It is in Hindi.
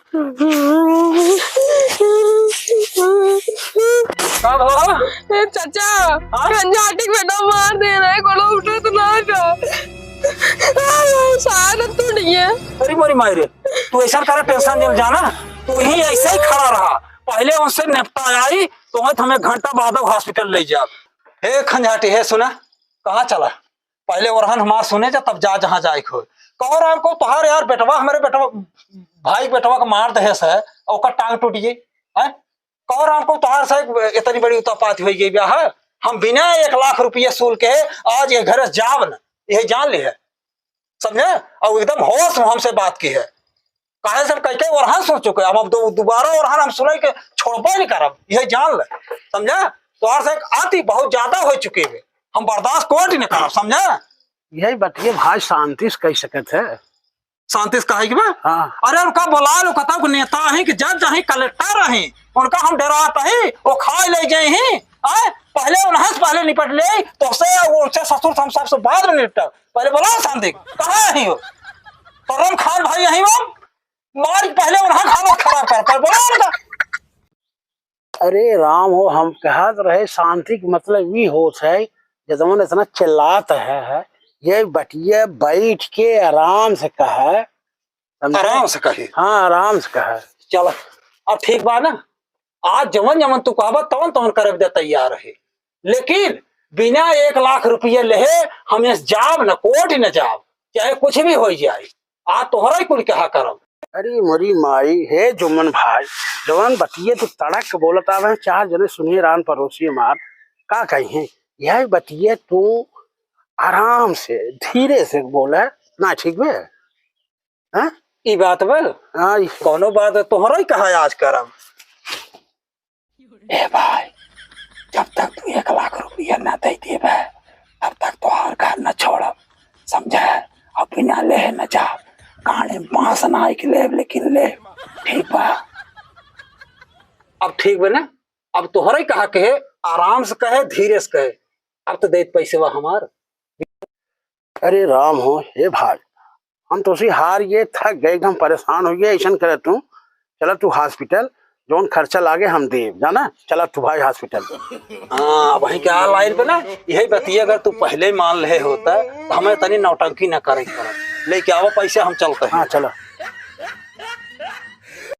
कब हो? चाचा खंजाटी बेटा मार दे रहा है, कोलो उठे तो ना जा शायद तू नहीं है। अरे मोरी मायरे, तू ऐसा कर, टेंशन नहीं जाना, तू ही ऐसे ही खड़ा रहा, पहले उनसे निपटा आई तो हमें घंटा बाद हॉस्पिटल ले जा। हे खंजाटी है, सुना कहाँ चला? पहले ओरहन हमार सुने जा तब जा जहाँ जाए खो। कहो राम को तुहार यार बेटवा, हमारे बेटवा भाई बेटवा का मार दहे से और टांग टूट गई है। कहो राम को तुहार से इतनी बड़ी उतापात हो गई ब्याह, हम बिना 1 लाख रुपये सूल के आज ये घर जाब न, ये जान ली है, समझे? और एकदम होश में हमसे बात की है, काहे सब कह के ओरहन सोच चुके, अब दोबारा ओरहन हम सुनाई के छोड़बे नहीं करब, यह जान ले, समझे? तुहार से आती बहुत ज्यादा हो चुकी है, हम बर्दाश्त कोट नहीं करब, समझे? यही बतिए भाई शांति से कह सकत है। शांति से कहे कि मैं? हाँ। अरे उनका बोला लो, कतब नेता है कि जज है, कलेक्टर है, उनका हम डराता है, वो खा ले जाए हैं, पहले उन्हें पहले निपट ले तो उनसे ससुर हम सबसे बाद में निपटा, पहले बोला शांति कहाँ है वो परम खान भाई यही मार, पहले उन्हें खाना खराब कर बोला उनका। अरे राम हो, हम कहत रहे शांति के मतलब ये होत है जब इतना चिल्लात है, ये बटिया बैठ के आराम से कहे, आराम से कहे। हाँ आराम से कहे। चलो अब ठीक बा ना, आज जमन जमन तू कहबा तवन तवन करे दे तैयार है, लेकिन बिना 1 लाख रुपये ले हमें जाब न कोट न जाब, चाहे कुछ भी हो जाए, आज तोहरा ही कुल कहा करब। अरे मोरी माई हे जुम्मन भाई, जवन बतिए तो तड़क बोलता है, 4 जने सुनिए रान पड़ोसी मार का कही, यह बतिए तू आराम से धीरे से बोले ना, ठीक है? हाँ ई बात बोल, हाँ कोनो बात तोहरा ही कहा आज करब। ए भाई, जब तक तू 1 लाख रुपया न दे देबे तब तक तोहार घर न छोड़ब, समझे? अब बिना ले न जा, काने बांस ना ले, लेकिन ले, ठीक बा? अब ठीक बा ना? अब तोहरा ही कहा कहे, आराम से कहे, धीरे से कहे, अब तो देत पैसे वा हमार। अरे राम हो हे भाई, हम तो उसी हार ये थक गए, हम परेशान हो गए, ऐसा करे तू चला तू हॉस्पिटल, जोन खर्चा लागे हम दे जाना, चला तू भाई हॉस्पिटल। हाँ वही क्या लाइन पे ना, यही बतिए, अगर तू पहले मान ले होता तो हमें तनी नौटंकी न करे, लेके आओ पैसे, हम चलते हैं। हाँ चलो।